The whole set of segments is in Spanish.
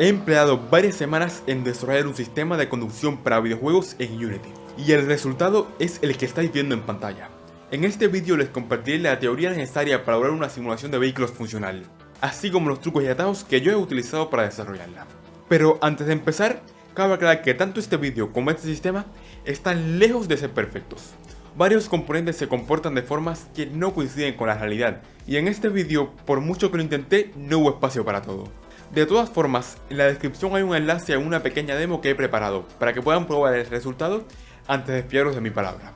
He empleado varias semanas en desarrollar un sistema de conducción para videojuegos en Unity, y el resultado es el que estáis viendo en pantalla. En este vídeo les compartiré la teoría necesaria para lograr una simulación de vehículos funcional, así como los trucos y atajos que yo he utilizado para desarrollarla. Pero antes de empezar, cabe aclarar que tanto este vídeo como este sistema están lejos de ser perfectos. Varios componentes se comportan de formas que no coinciden con la realidad, y en este vídeo, por mucho que lo intenté, no hubo espacio para todo. De todas formas, en la descripción hay un enlace a una pequeña demo que he preparado, para que puedan probar el resultado antes de espiaros de mi palabra.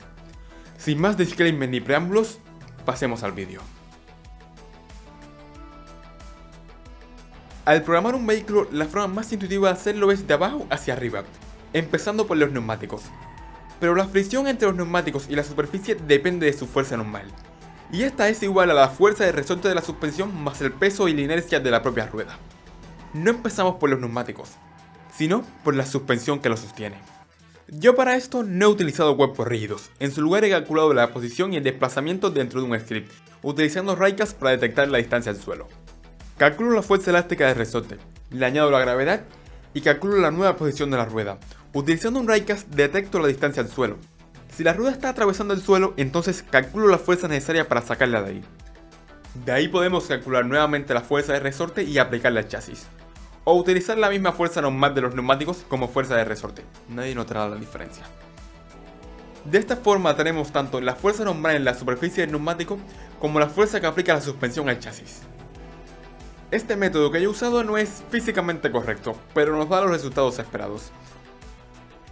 Sin más disclaimer ni preámbulos, pasemos al vídeo. Al programar un vehículo, la forma más intuitiva de hacerlo es de abajo hacia arriba, empezando por los neumáticos. Pero la fricción entre los neumáticos y la superficie depende de su fuerza normal, y esta es igual a la fuerza de resorte de la suspensión más el peso y la inercia de la propia rueda. No empezamos por los neumáticos, sino por la suspensión que los sostiene. Yo para esto no he utilizado cuerpos rígidos, en su lugar he calculado la posición y el desplazamiento dentro de un script, utilizando raycast para detectar la distancia al suelo. Calculo la fuerza elástica del resorte, le añado la gravedad y calculo la nueva posición de la rueda. Utilizando un raycast detecto la distancia al suelo. Si la rueda está atravesando el suelo, entonces calculo la fuerza necesaria para sacarla de ahí. De ahí podemos calcular nuevamente la fuerza de resorte y aplicarla al chasis. O utilizar la misma fuerza normal de los neumáticos como fuerza de resorte. Nadie notará la diferencia. De esta forma tenemos tanto la fuerza normal en la superficie del neumático como la fuerza que aplica la suspensión al chasis. Este método que yo he usado no es físicamente correcto, pero nos da los resultados esperados.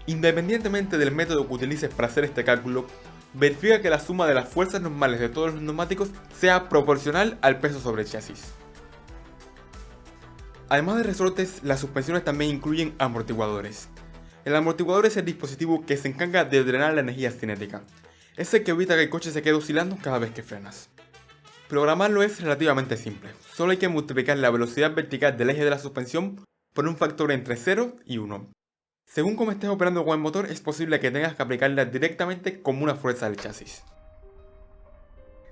Independientemente del método que utilices para hacer este cálculo, verifica que la suma de las fuerzas normales de todos los neumáticos sea proporcional al peso sobre el chasis. Además de resortes, las suspensiones también incluyen amortiguadores. El amortiguador es el dispositivo que se encarga de drenar la energía cinética. Es el que evita que el coche se quede oscilando cada vez que frenas. Programarlo es relativamente simple, solo hay que multiplicar la velocidad vertical del eje de la suspensión por un factor entre 0 y 1. Según cómo estés operando con el motor, es posible que tengas que aplicarla directamente como una fuerza del chasis.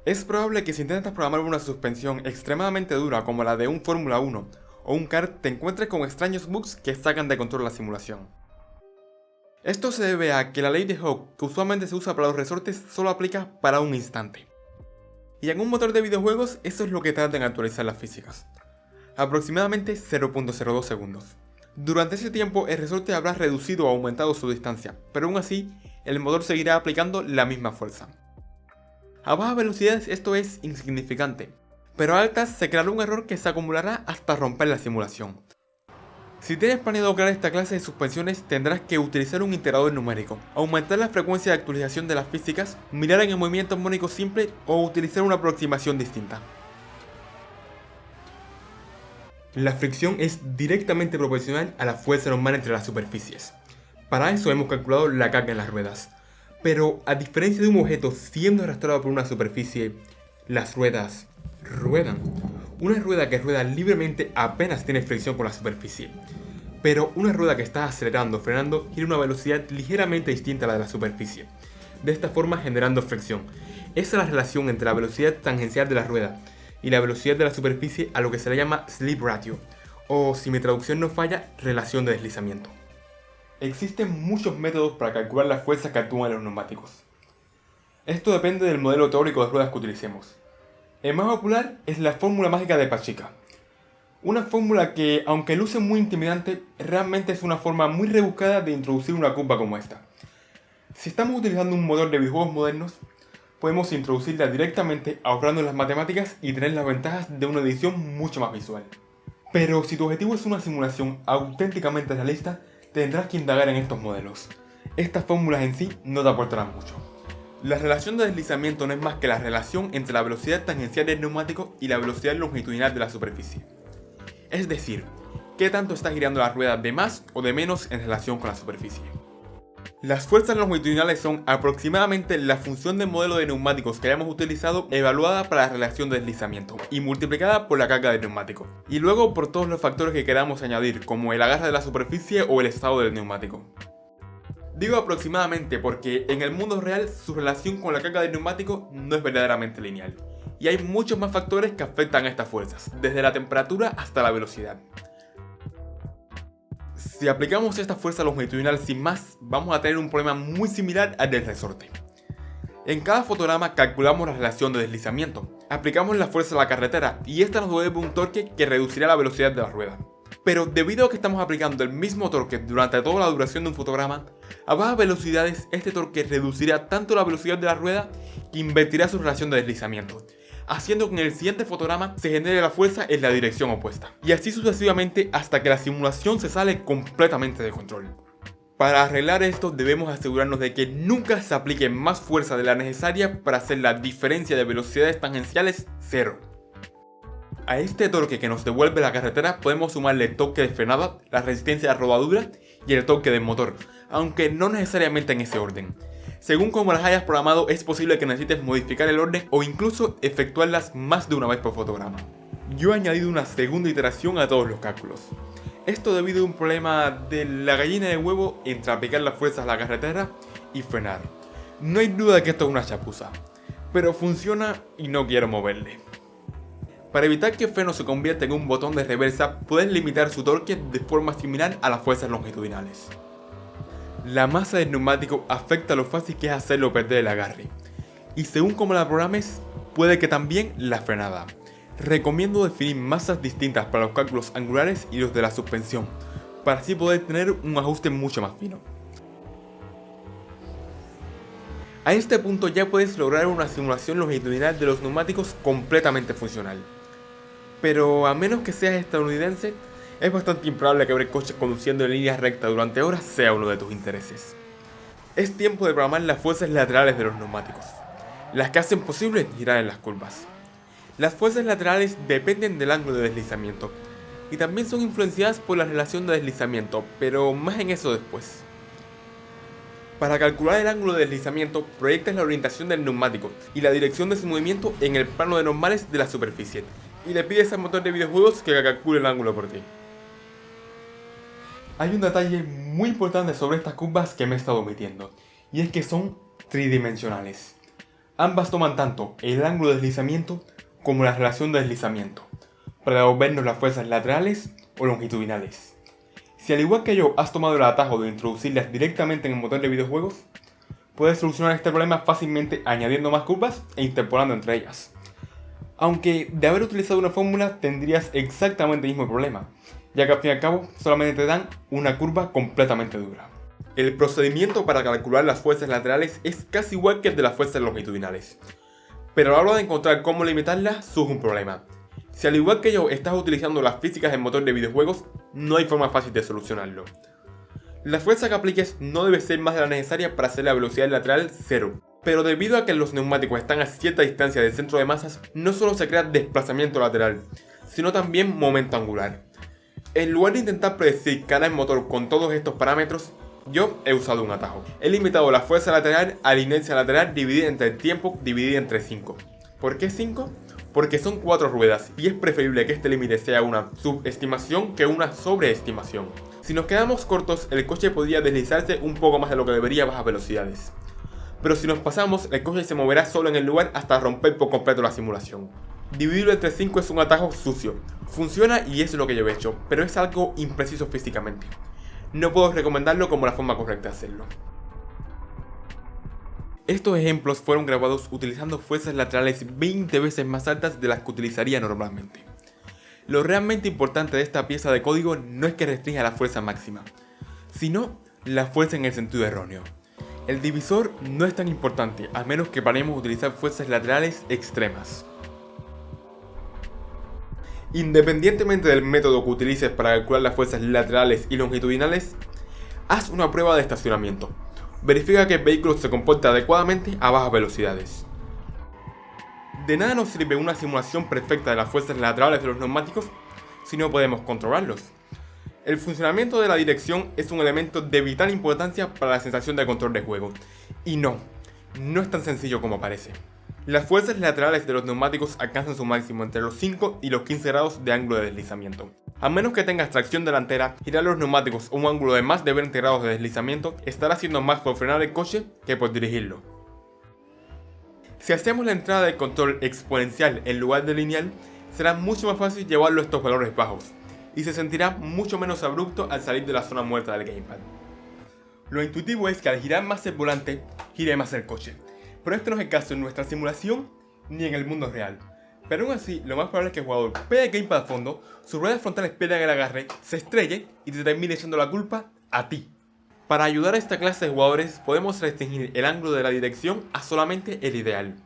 Es probable que si intentas programar una suspensión extremadamente dura como la de un Fórmula 1 o un kart, te encuentres con extraños bugs que sacan de control la simulación. Esto se debe a que la ley de Hooke, que usualmente se usa para los resortes, solo aplica para un instante. Y en un motor de videojuegos, eso es lo que tarda en actualizar las físicas. Aproximadamente 0.02 segundos. Durante ese tiempo, el resorte habrá reducido o aumentado su distancia, pero aún así, el motor seguirá aplicando la misma fuerza. A bajas velocidades esto es insignificante, pero a altas se creará un error que se acumulará hasta romper la simulación. Si tienes planeado crear esta clase de suspensiones, tendrás que utilizar un integrador numérico, aumentar la frecuencia de actualización de las físicas, mirar en el movimiento armónico simple o utilizar una aproximación distinta. La fricción es directamente proporcional a la fuerza normal entre las superficies. Para eso hemos calculado la carga en las ruedas. Pero a diferencia de un objeto siendo arrastrado por una superficie, las ruedas ruedan. Una rueda que rueda libremente apenas tiene fricción con la superficie. Pero una rueda que está acelerando o frenando gira a una velocidad ligeramente distinta a la de la superficie. De esta forma generando fricción. Esa es la relación entre la velocidad tangencial de la rueda y la velocidad de la superficie, a lo que se le llama slip ratio, o si mi traducción no falla, relación de deslizamiento. Existen muchos métodos para calcular la fuerza que actúan los neumáticos. Esto depende del modelo teórico de ruedas que utilicemos. El más popular es la fórmula mágica de Pachica. Una fórmula que, aunque luce muy intimidante, realmente es una forma muy rebuscada de introducir una curva como esta. Si estamos utilizando un motor de videojuegos modernos, podemos introducirla directamente ahorrando las matemáticas y tener las ventajas de una edición mucho más visual. Pero si tu objetivo es una simulación auténticamente realista, tendrás que indagar en estos modelos. Estas fórmulas en sí no te aportarán mucho. La relación de deslizamiento no es más que la relación entre la velocidad tangencial del neumático y la velocidad longitudinal de la superficie. Es decir, qué tanto está girando la rueda de más o de menos en relación con la superficie. Las fuerzas longitudinales son aproximadamente la función del modelo de neumáticos que hayamos utilizado evaluada para la relación de deslizamiento y multiplicada por la carga del neumático, y luego por todos los factores que queramos añadir, como el agarre de la superficie o el estado del neumático. Digo aproximadamente porque en el mundo real su relación con la carga del neumático no es verdaderamente lineal, y hay muchos más factores que afectan a estas fuerzas, desde la temperatura hasta la velocidad. Si aplicamos esta fuerza longitudinal sin más, vamos a tener un problema muy similar al del resorte. En cada fotograma calculamos la relación de deslizamiento, aplicamos la fuerza a la carretera y esta nos devuelve un torque que reducirá la velocidad de la rueda. Pero debido a que estamos aplicando el mismo torque durante toda la duración de un fotograma, a bajas velocidades este torque reducirá tanto la velocidad de la rueda que invertirá su relación de deslizamiento, haciendo que en el siguiente fotograma se genere la fuerza en la dirección opuesta. Y así sucesivamente hasta que la simulación se sale completamente de control. Para arreglar esto debemos asegurarnos de que nunca se aplique más fuerza de la necesaria para hacer la diferencia de velocidades tangenciales cero. A este torque que nos devuelve la carretera podemos sumarle el torque de frenada, la resistencia de rodadura y el torque del motor, aunque no necesariamente en ese orden. Según como las hayas programado es posible que necesites modificar el orden o incluso efectuarlas más de una vez por fotograma. Yo he añadido una segunda iteración a todos los cálculos. Esto debido a un problema de la gallina de huevo entre aplicar las fuerzas a la carretera y frenar. No hay duda de que esto es una chapuza, pero funciona y no quiero moverle. Para evitar que el freno se convierta en un botón de reversa, puedes limitar su torque de forma similar a las fuerzas longitudinales. La masa del neumático afecta lo fácil que es hacerlo perder el agarre, y según como la programes, puede que también la frenada. Recomiendo definir masas distintas para los cálculos angulares y los de la suspensión, para así poder tener un ajuste mucho más fino. A este punto ya puedes lograr una simulación longitudinal de los neumáticos completamente funcional. Pero a menos que seas estadounidense, es bastante improbable que ver coches conduciendo en línea recta durante horas sea uno de tus intereses. Es tiempo de programar las fuerzas laterales de los neumáticos, las que hacen posible girar en las curvas. Las fuerzas laterales dependen del ángulo de deslizamiento, y también son influenciadas por la relación de deslizamiento, pero más en eso después. Para calcular el ángulo de deslizamiento, proyectas la orientación del neumático y la dirección de su movimiento en el plano de normales de la superficie, y le pides al motor de videojuegos que calcule el ángulo por ti. Hay un detalle muy importante sobre estas curvas que me he estado omitiendo, y es que son tridimensionales. Ambas toman tanto el ángulo de deslizamiento como la relación de deslizamiento, para devolvernos las fuerzas laterales o longitudinales. Si al igual que yo has tomado el atajo de introducirlas directamente en el motor de videojuegos, puedes solucionar este problema fácilmente añadiendo más curvas e interpolando entre ellas. Aunque de haber utilizado una fórmula tendrías exactamente el mismo problema, ya que al fin y al cabo solamente te dan una curva completamente dura. El procedimiento para calcular las fuerzas laterales es casi igual que el de las fuerzas longitudinales, pero a la hora de encontrar cómo limitarlas surge un problema. Si al igual que yo estás utilizando las físicas del motor de videojuegos, no hay forma fácil de solucionarlo. La fuerza que apliques no debe ser más de la necesaria para hacer la velocidad lateral cero, pero debido a que los neumáticos están a cierta distancia del centro de masas, no solo se crea desplazamiento lateral, sino también momento angular. En lugar de intentar predecir cada motor con todos estos parámetros, yo he usado un atajo. He limitado la fuerza lateral a la inercia lateral dividida entre el tiempo dividida entre 5. ¿Por qué 5? Porque son 4 ruedas y es preferible que este límite sea una subestimación que una sobreestimación. Si nos quedamos cortos, el coche podría deslizarse un poco más de lo que debería a bajas velocidades. Pero si nos pasamos, el coche se moverá solo en el lugar hasta romper por completo la simulación. Dividirlo entre 5 es un atajo sucio. Funciona y es lo que yo he hecho, pero es algo impreciso físicamente. No puedo recomendarlo como la forma correcta de hacerlo. Estos ejemplos fueron grabados utilizando fuerzas laterales 20 veces más altas de las que utilizaría normalmente. Lo realmente importante de esta pieza de código no es que restrinja la fuerza máxima, sino la fuerza en el sentido erróneo. El divisor no es tan importante a menos que paremos utilizar fuerzas laterales extremas. Independientemente del método que utilices para calcular las fuerzas laterales y longitudinales, haz una prueba de estacionamiento. Verifica que el vehículo se comporta adecuadamente a bajas velocidades. De nada nos sirve una simulación perfecta de las fuerzas laterales de los neumáticos si no podemos controlarlos. El funcionamiento de la dirección es un elemento de vital importancia para la sensación de control de juego. Y no es tan sencillo como parece. Las fuerzas laterales de los neumáticos alcanzan su máximo entre los 5 y los 15 grados de ángulo de deslizamiento. A menos que tengas tracción delantera, girar los neumáticos a un ángulo de más de 20 grados de deslizamiento estará haciendo más por frenar el coche que por dirigirlo. Si hacemos la entrada de control exponencial en lugar de lineal, será mucho más fácil llevarlo a estos valores bajos, y se sentirá mucho menos abrupto al salir de la zona muerta del gamepad. Lo intuitivo es que al girar más el volante, gire más el coche, pero este no es el caso en nuestra simulación ni en el mundo real. Pero aún así, lo más probable es que el jugador pegue el gamepad a fondo, sus ruedas frontales pierdan el agarre, se estrelle y te termine echando la culpa a ti. Para ayudar a esta clase de jugadores podemos restringir el ángulo de la dirección a solamente el ideal.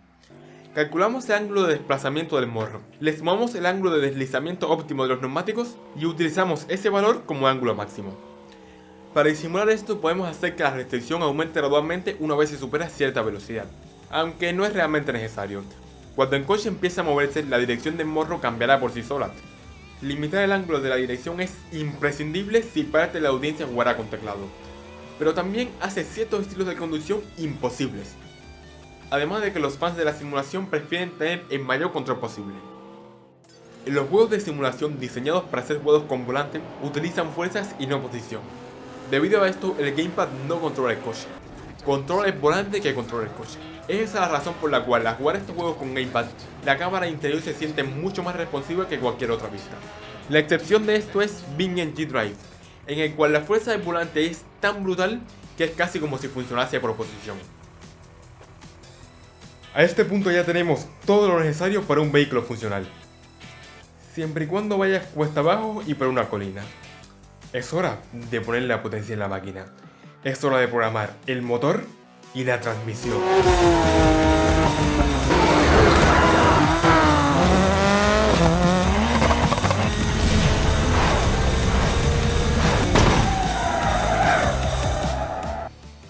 Calculamos el ángulo de desplazamiento del morro, le sumamos el ángulo de deslizamiento óptimo de los neumáticos y utilizamos ese valor como ángulo máximo. Para disimular esto podemos hacer que la restricción aumente gradualmente una vez se supera cierta velocidad, aunque no es realmente necesario. Cuando el coche empiece a moverse, la dirección del morro cambiará por sí sola. Limitar el ángulo de la dirección es imprescindible si parte de la audiencia jugará con teclado, pero también hace ciertos estilos de conducción imposibles. Además de que los fans de la simulación prefieren tener el mayor control posible. En los juegos de simulación diseñados para ser juegos con volante utilizan fuerzas y no posición. Debido a esto, el gamepad no controla el coche, controla el volante que controla el coche. Esa es la razón por la cual al jugar estos juegos con gamepad, la cámara interior se siente mucho más responsiva que cualquier otra vista. La excepción de esto es BeamNG Drive, en el cual la fuerza del volante es tan brutal que es casi como si funcionase a proposición. A este punto ya tenemos todo lo necesario para un vehículo funcional, siempre y cuando vayas cuesta abajo y por una colina. Es hora de ponerle la potencia en la máquina, es hora de programar el motor y la transmisión.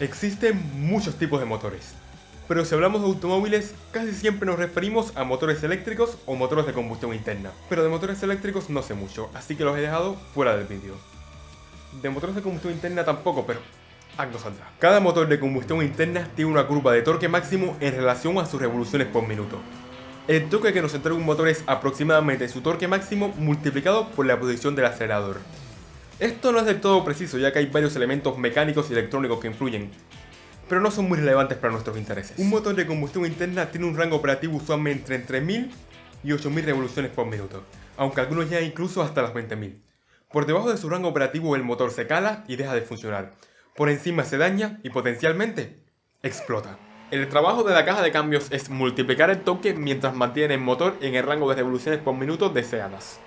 Existen muchos tipos de motores, pero si hablamos de automóviles, casi siempre nos referimos a motores eléctricos o motores de combustión interna. Pero de motores eléctricos no sé mucho, así que los he dejado fuera del vídeo. De motores de combustión interna tampoco, pero algo saldrá. Cada motor de combustión interna tiene una curva de torque máximo en relación a sus revoluciones por minuto. El torque que nos entrega un motor es aproximadamente su torque máximo multiplicado por la posición del acelerador. Esto no es del todo preciso, ya que hay varios elementos mecánicos y electrónicos que influyen, pero no son muy relevantes para nuestros intereses. Un motor de combustión interna tiene un rango operativo usualmente entre 1000 y 8000 revoluciones por minuto, aunque algunos llegan incluso hasta las 20000. Por debajo de su rango operativo el motor se cala y deja de funcionar. Por encima se daña y potencialmente explota. El trabajo de la caja de cambios es multiplicar el torque mientras mantiene el motor en el rango de revoluciones por minuto deseadas.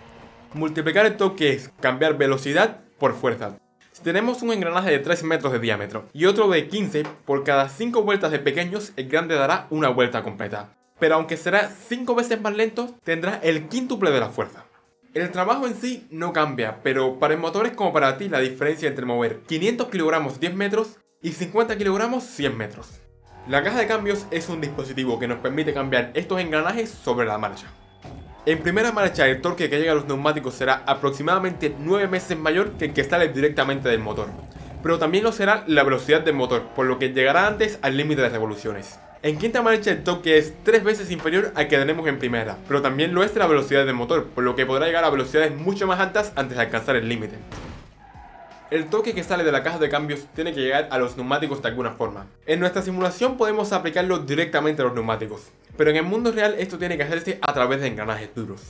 Multiplicar el torque es cambiar velocidad por fuerza. Si tenemos un engranaje de 3 metros de diámetro y otro de 15, por cada 5 vueltas de pequeños el grande dará una vuelta completa. Pero aunque será 5 veces más lento, tendrá el quíntuple de la fuerza. El trabajo en sí no cambia, pero para el motor es como para ti la diferencia entre mover 500 kilogramos 10 metros y 50 kilogramos 100 metros. La caja de cambios es un dispositivo que nos permite cambiar estos engranajes sobre la marcha. En primera marcha el torque que llega a los neumáticos será aproximadamente 9 veces mayor que el que sale directamente del motor, pero también lo será la velocidad del motor, por lo que llegará antes al límite de revoluciones. En quinta marcha el torque es 3 veces inferior al que tenemos en primera, pero también lo es de la velocidad del motor, por lo que podrá llegar a velocidades mucho más altas antes de alcanzar el límite. El torque que sale de la caja de cambios tiene que llegar a los neumáticos de alguna forma. En nuestra simulación podemos aplicarlo directamente a los neumáticos, pero en el mundo real esto tiene que hacerse a través de engranajes duros.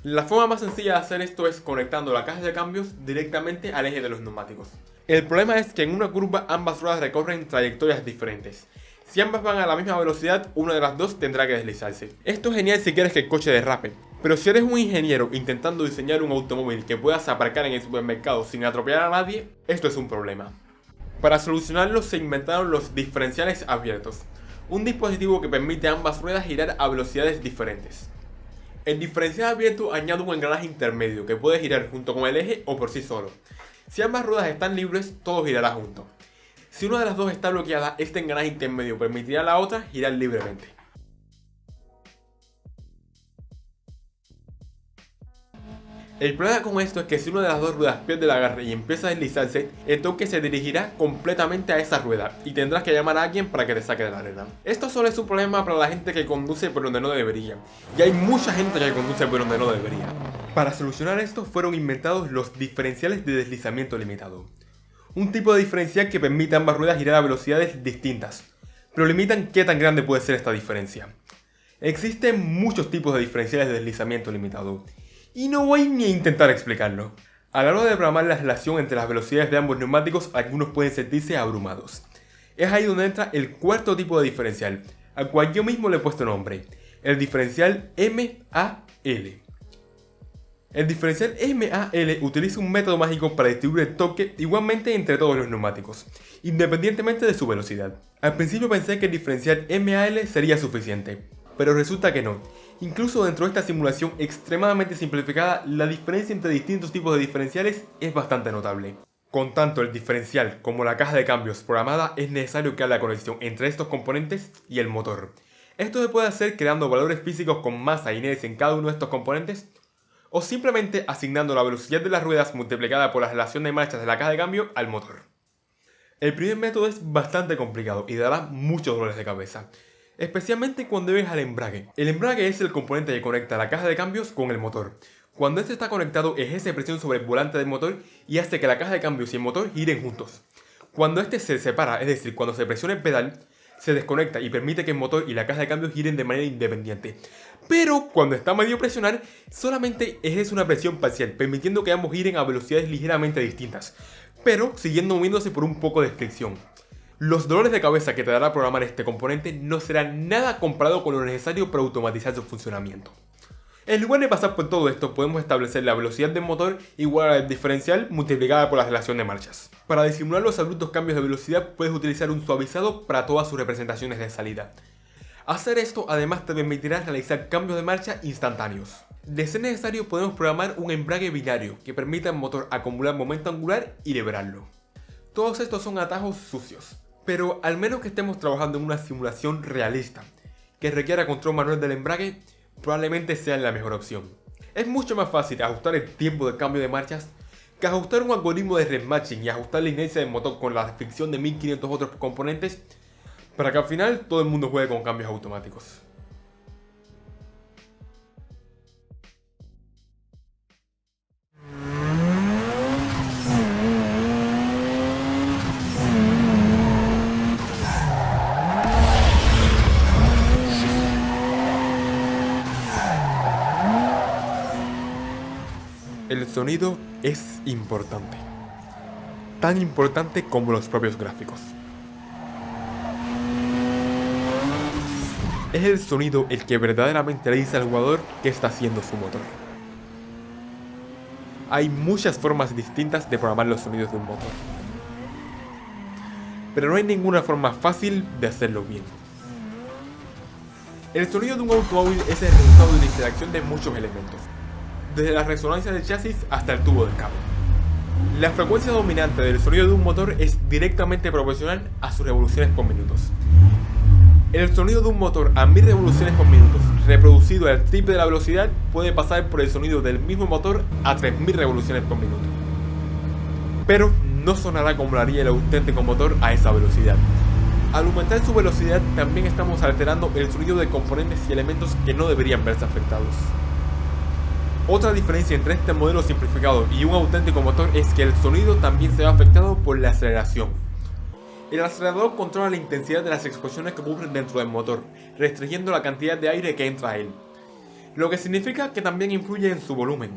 La forma más sencilla de hacer esto es conectando la caja de cambios directamente al eje de los neumáticos. El problema es que en una curva ambas ruedas recorren trayectorias diferentes. Si ambas van a la misma velocidad, una de las dos tendrá que deslizarse. Esto es genial si quieres que el coche derrape, pero si eres un ingeniero intentando diseñar un automóvil que puedas aparcar en el supermercado sin atropellar a nadie, esto es un problema. Para solucionarlo se inventaron los diferenciales abiertos, un dispositivo que permite a ambas ruedas girar a velocidades diferentes. El diferencial abierto añade un engranaje intermedio que puede girar junto con el eje o por sí solo. Si ambas ruedas están libres, todo girará junto. Si una de las dos está bloqueada, este engranaje intermedio permitirá a la otra girar libremente. El problema con esto es que si una de las dos ruedas pierde el agarre y empieza a deslizarse, el torque se dirigirá completamente a esa rueda y tendrás que llamar a alguien para que te saque de la arena. Esto solo es un problema para la gente que conduce por donde no debería, y hay mucha gente que conduce por donde no debería. Para solucionar esto fueron inventados los diferenciales de deslizamiento limitado. Un tipo de diferencial que permite a ambas ruedas girar a velocidades distintas, pero limitan qué tan grande puede ser esta diferencia. Existen muchos tipos de diferenciales de deslizamiento limitado, y no voy ni a intentar explicarlo. A la hora de programar la relación entre las velocidades de ambos neumáticos, algunos pueden sentirse abrumados. Es ahí donde entra el cuarto tipo de diferencial, al cual yo mismo le he puesto nombre, el diferencial MAL. El diferencial MAL utiliza un método mágico para distribuir el torque igualmente entre todos los neumáticos, independientemente de su velocidad. Al principio pensé que el diferencial MAL sería suficiente, pero resulta que no. Incluso dentro de esta simulación extremadamente simplificada, la diferencia entre distintos tipos de diferenciales es bastante notable. Con tanto el diferencial como la caja de cambios programada, es necesario que haya la conexión entre estos componentes y el motor. Esto se puede hacer creando valores físicos con masa e inercia en cada uno de estos componentes, o simplemente asignando la velocidad de las ruedas multiplicada por la relación de marchas de la caja de cambio al motor. El primer método es bastante complicado y dará muchos dolores de cabeza, especialmente cuando ves al embrague. El embrague es el componente que conecta la caja de cambios con el motor. Cuando este está conectado, ejerce presión sobre el volante del motor y hace que la caja de cambios y el motor giren juntos. Cuando este se separa, es decir, cuando se presiona el pedal, se desconecta y permite que el motor y la caja de cambios giren de manera independiente. Pero cuando está a medio presionar, solamente ejerce una presión parcial, permitiendo que ambos giren a velocidades ligeramente distintas, pero siguiendo moviéndose por un poco de fricción. Los dolores de cabeza que te dará programar este componente no serán nada comparado con lo necesario para automatizar su funcionamiento. En lugar de pasar por todo esto, podemos establecer la velocidad del motor igual al diferencial multiplicada por la relación de marchas. Para disimular los abruptos cambios de velocidad, puedes utilizar un suavizado para todas sus representaciones de salida. Hacer esto además te permitirá realizar cambios de marcha instantáneos. De ser necesario, podemos programar un embrague binario que permita al motor acumular momento angular y liberarlo. Todos estos son atajos sucios, pero al menos que estemos trabajando en una simulación realista que requiera control manual del embrague, probablemente sea la mejor opción. Es mucho más fácil ajustar el tiempo de cambio de marchas que ajustar un algoritmo de rematching y ajustar la inercia del motor con la fricción de 1500 otros componentes para que al final todo el mundo juegue con cambios automáticos. El sonido es importante, tan importante como los propios gráficos. Es el sonido el que verdaderamente le dice al jugador qué está haciendo su motor. Hay muchas formas distintas de programar los sonidos de un motor, pero no hay ninguna forma fácil de hacerlo bien. El sonido de un automóvil es el resultado de una interacción de muchos elementos, desde la resonancia del chasis hasta el tubo de escape. La frecuencia dominante del sonido de un motor es directamente proporcional a sus revoluciones por minutos. El sonido de un motor a 1000 revoluciones por minuto, reproducido al triple de la velocidad, puede pasar por el sonido del mismo motor a 3000 revoluciones por minuto. Pero no sonará como lo haría el auténtico motor a esa velocidad. Al aumentar su velocidad, también estamos alterando el sonido de componentes y elementos que no deberían verse afectados. Otra diferencia entre este modelo simplificado y un auténtico motor es que el sonido también se ve afectado por la aceleración. El acelerador controla la intensidad de las explosiones que ocurren dentro del motor, restringiendo la cantidad de aire que entra a él, lo que significa que también influye en su volumen.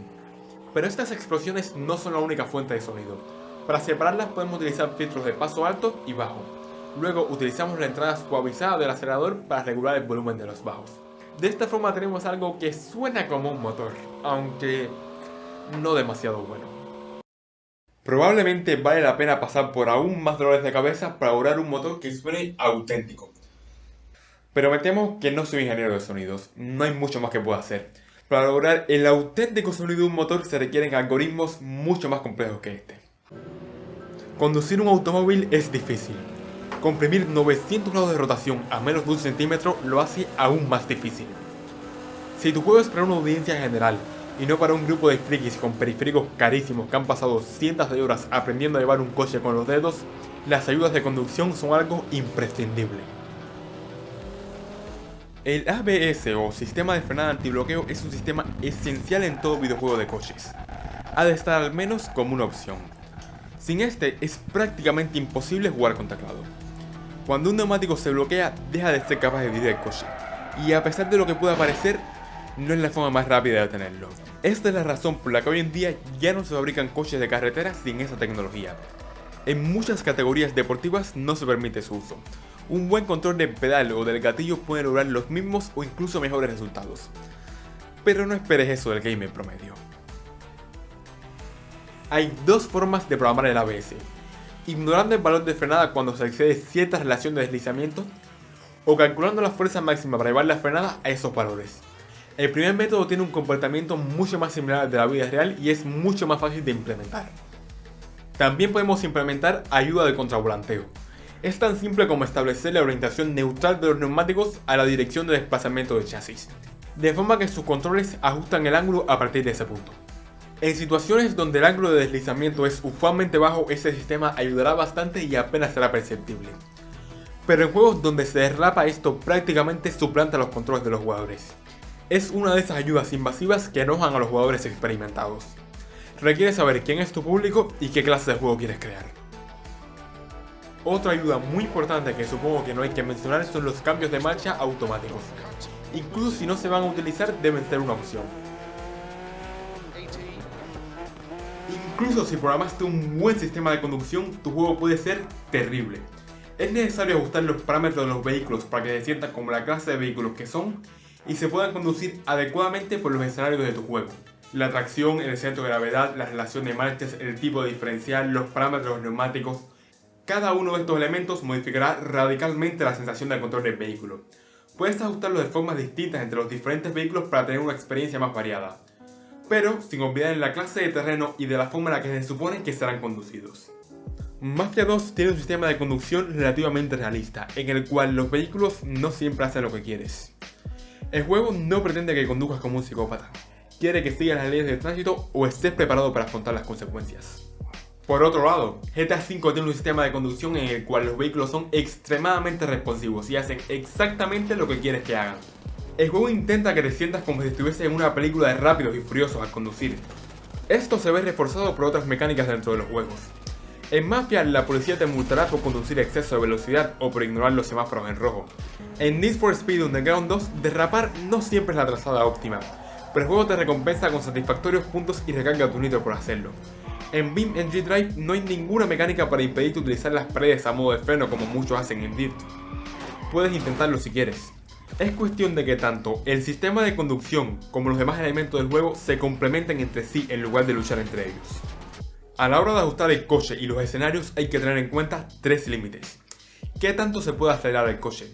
Pero estas explosiones no son la única fuente de sonido. Para separarlas podemos utilizar filtros de paso alto y bajo. Luego utilizamos la entrada suavizada del acelerador para regular el volumen de los bajos. De esta forma tenemos algo que suena como un motor, aunque no demasiado bueno. Probablemente vale la pena pasar por aún más dolores de cabeza para lograr un motor que suene auténtico. Pero me temo que no soy ingeniero de sonidos, no hay mucho más que pueda hacer. Para lograr el auténtico sonido de un motor se requieren algoritmos mucho más complejos que este. Conducir un automóvil es difícil. Comprimir 900 grados de rotación a menos de 1 centímetro lo hace aún más difícil. Si tu juego es para una audiencia general y no para un grupo de frikis con periféricos carísimos que han pasado cientos de horas aprendiendo a llevar un coche con los dedos, las ayudas de conducción son algo imprescindible. El ABS o sistema de frenada antibloqueo es un sistema esencial en todo videojuego de coches. Ha de estar al menos como una opción. Sin este es prácticamente imposible jugar con teclado. Cuando un neumático se bloquea, deja de ser capaz de dirigir el coche, y a pesar de lo que pueda parecer, no es la forma más rápida de detenerlo. Esta es la razón por la que hoy en día ya no se fabrican coches de carretera sin esa tecnología. En muchas categorías deportivas no se permite su uso. Un buen control del pedal o del gatillo puede lograr los mismos o incluso mejores resultados. Pero no esperes eso del gamer promedio. Hay dos formas de programar el ABS: ignorando el valor de frenada cuando se excede cierta relación de deslizamiento, o calculando la fuerza máxima para llevar la frenada a esos valores. El primer método tiene un comportamiento mucho más similar al de la vida real y es mucho más fácil de implementar. También podemos implementar ayuda de contravolanteo. Es tan simple como establecer la orientación neutral de los neumáticos a la dirección de desplazamiento del chasis, de forma que sus controles ajustan el ángulo a partir de ese punto. En situaciones donde el ángulo de deslizamiento es usualmente bajo, este sistema ayudará bastante y apenas será perceptible. Pero en juegos donde se derrapa, esto prácticamente suplanta los controles de los jugadores. Es una de esas ayudas invasivas que enojan a los jugadores experimentados. Requiere saber quién es tu público y qué clase de juego quieres crear. Otra ayuda muy importante que supongo que no hay que mencionar son los cambios de marcha automáticos. Incluso si no se van a utilizar, deben ser una opción. Incluso si programaste un buen sistema de conducción, tu juego puede ser terrible. Es necesario ajustar los parámetros de los vehículos para que se sientan como la clase de vehículos que son y se puedan conducir adecuadamente por los escenarios de tu juego. La tracción, el centro de gravedad, la relación de marchas, el tipo de diferencial, los parámetros de los neumáticos. Cada uno de estos elementos modificará radicalmente la sensación del control del vehículo. Puedes ajustarlo de formas distintas entre los diferentes vehículos para tener una experiencia más variada, pero sin olvidar en la clase de terreno y de la forma en la que se supone que serán conducidos. Mafia 2 tiene un sistema de conducción relativamente realista, en el cual los vehículos no siempre hacen lo que quieres. El juego no pretende que conduzcas como un psicópata, quiere que sigas las leyes de tránsito o estés preparado para afrontar las consecuencias. Por otro lado, GTA V tiene un sistema de conducción en el cual los vehículos son extremadamente responsivos y hacen exactamente lo que quieres que hagan. El juego intenta que te sientas como si estuvieses en una película de Rápidos y Furiosos al conducir. Esto se ve reforzado por otras mecánicas dentro de los juegos. En Mafia, la policía te multará por conducir a exceso de velocidad o por ignorar los semáforos en rojo. En Need for Speed Underground 2, derrapar no siempre es la trazada óptima, pero el juego te recompensa con satisfactorios puntos y recarga tu nitro por hacerlo. En BeamNG Drive no hay ninguna mecánica para impedirte utilizar las paredes a modo de freno como muchos hacen en Dirt. Puedes intentarlo si quieres. Es cuestión de que tanto el sistema de conducción como los demás elementos del juego se complementen entre sí en lugar de luchar entre ellos. A la hora de ajustar el coche y los escenarios hay que tener en cuenta tres límites. ¿Qué tanto se puede acelerar el coche?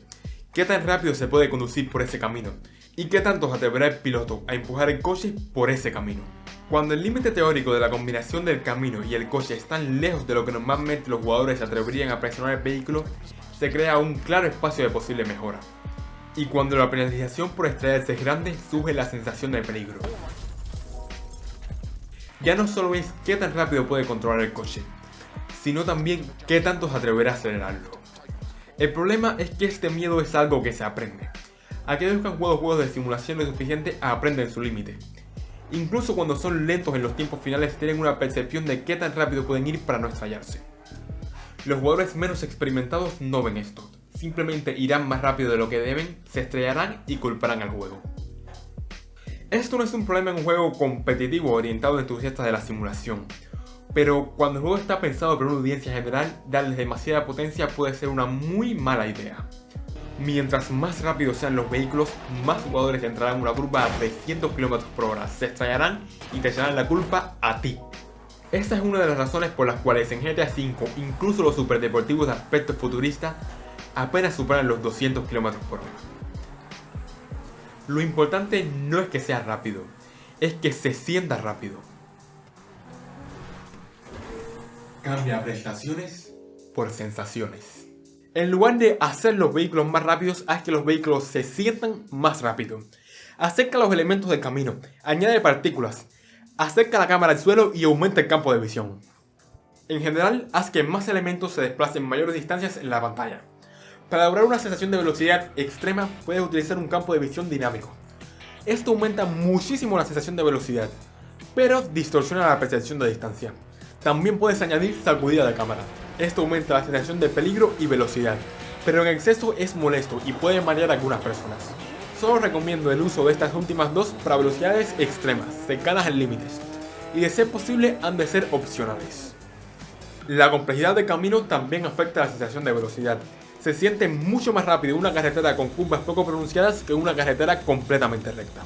¿Qué tan rápido se puede conducir por ese camino? ¿Y qué tanto se atreverá el piloto a empujar el coche por ese camino? Cuando el límite teórico de la combinación del camino y el coche están lejos de lo que normalmente los jugadores se atreverían a presionar el vehículo, se crea un claro espacio de posible mejora. Y cuando la penalización por extraerse es grande, surge la sensación de peligro. Ya no solo es qué tan rápido puede controlar el coche, sino también qué tanto se atreverá a acelerarlo. El problema es que este miedo es algo que se aprende. Aquellos que han jugado juegos de simulación lo suficiente aprenden su límite. Incluso cuando son lentos en los tiempos finales tienen una percepción de qué tan rápido pueden ir para no estallarse. Los jugadores menos experimentados no ven esto, simplemente irán más rápido de lo que deben, se estrellarán y culparán al juego. Esto no es un problema en un juego competitivo orientado a entusiastas de la simulación, pero cuando el juego está pensado para una audiencia general, darles demasiada potencia puede ser una muy mala idea. Mientras más rápidos sean los vehículos, más jugadores entrarán en una curva a 300 km/h, se estrellarán y te echarán la culpa a ti. Esta es una de las razones por las cuales en GTA V, incluso los superdeportivos de aspecto futurista, apenas superan los 200 km/h. Lo importante no es que sea rápido, es que se sienta rápido. Cambia prestaciones por sensaciones. En lugar de hacer los vehículos más rápidos, haz que los vehículos se sientan más rápido. Acerca los elementos del camino, añade partículas, acerca la cámara al suelo y aumenta el campo de visión. En general, haz que más elementos se desplacen mayores distancias en la pantalla. Para lograr una sensación de velocidad extrema, puedes utilizar un campo de visión dinámico. Esto aumenta muchísimo la sensación de velocidad, pero distorsiona la percepción de distancia. También puedes añadir sacudida de cámara. Esto aumenta la sensación de peligro y velocidad, pero en exceso es molesto y puede marear a algunas personas. Solo recomiendo el uso de estas últimas dos para velocidades extremas, cercanas a límites, y de ser posible han de ser opcionales. La complejidad del camino también afecta la sensación de velocidad. Se siente mucho más rápido una carretera con curvas poco pronunciadas que una carretera completamente recta.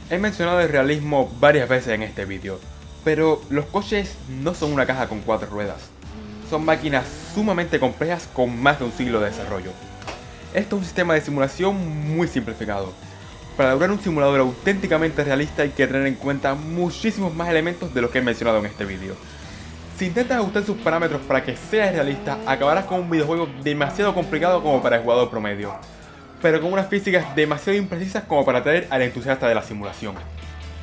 He mencionado el realismo varias veces en este vídeo, pero los coches no son una caja con 4 ruedas. Son máquinas sumamente complejas con más de un siglo de desarrollo. Esto es un sistema de simulación muy simplificado. Para lograr un simulador auténticamente realista hay que tener en cuenta muchísimos más elementos de los que he mencionado en este vídeo. Si intentas ajustar sus parámetros para que sea realista, acabarás con un videojuego demasiado complicado como para el jugador promedio, pero con unas físicas demasiado imprecisas como para atraer al entusiasta de la simulación.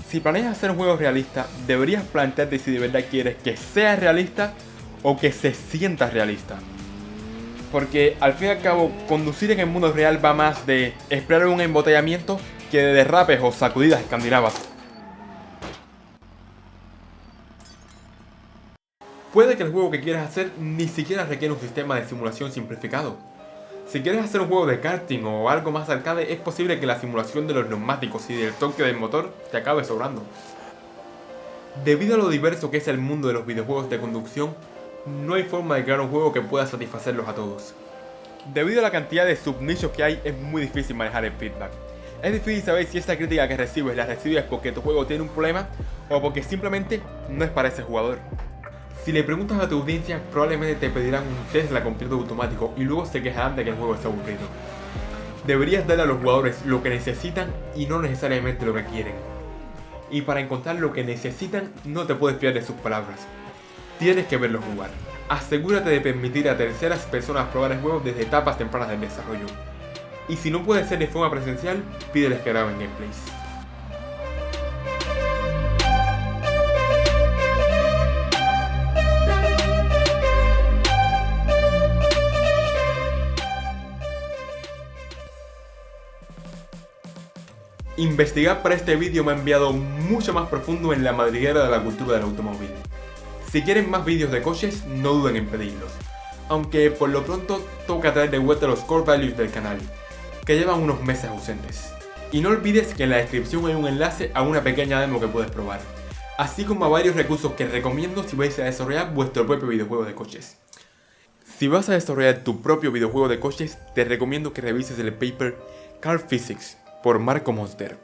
Si planeas hacer un juego realista, deberías plantearte si de verdad quieres que sea realista o que se sienta realista. Porque al fin y al cabo, conducir en el mundo real va más de esperar un embotellamiento que de derrapes o sacudidas escandinavas. Puede que el juego que quieras hacer ni siquiera requiera un sistema de simulación simplificado. Si quieres hacer un juego de karting o algo más arcade, es posible que la simulación de los neumáticos y del torque del motor te acabe sobrando. Debido a lo diverso que es el mundo de los videojuegos de conducción, no hay forma de crear un juego que pueda satisfacerlos a todos. Debido a la cantidad de subnichos que hay, es muy difícil manejar el feedback. Es difícil saber si esa crítica que recibes la recibes porque tu juego tiene un problema o porque simplemente no es para ese jugador. Si le preguntas a tu audiencia, probablemente te pedirán un Tesla completo automático y luego se quejarán de que el juego es aburrido. Deberías darle a los jugadores lo que necesitan y no necesariamente lo que quieren. Y para encontrar lo que necesitan, no te puedes fiar de sus palabras. Tienes que verlos jugar. Asegúrate de permitir a terceras personas probar el juego desde etapas tempranas del desarrollo. Y si no puede ser de forma presencial, pídeles que graben gameplays. Investigar para este vídeo me ha enviado mucho más profundo en la madriguera de la cultura del automóvil. Si quieren más vídeos de coches, no duden en pedirlos. Aunque por lo pronto toca traer de vuelta los core values del canal, que llevan unos meses ausentes. Y no olvides que en la descripción hay un enlace a una pequeña demo que puedes probar, así como a varios recursos que recomiendo si vais a desarrollar vuestro propio videojuego de coches. Si vas a desarrollar tu propio videojuego de coches, te recomiendo que revises el paper Car Physics por Marco Monster.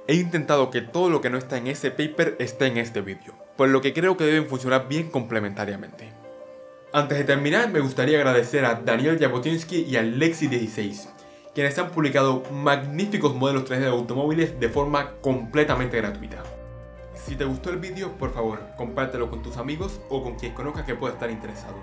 He intentado que todo lo que no está en ese paper esté en este vídeo, por lo que creo que deben funcionar bien complementariamente. Antes de terminar, me gustaría agradecer a Daniel Jabotinsky y a Lexi16, quienes han publicado magníficos modelos 3D de automóviles de forma completamente gratuita. Si te gustó el vídeo, por favor, compártelo con tus amigos o con quien conozcas que pueda estar interesado.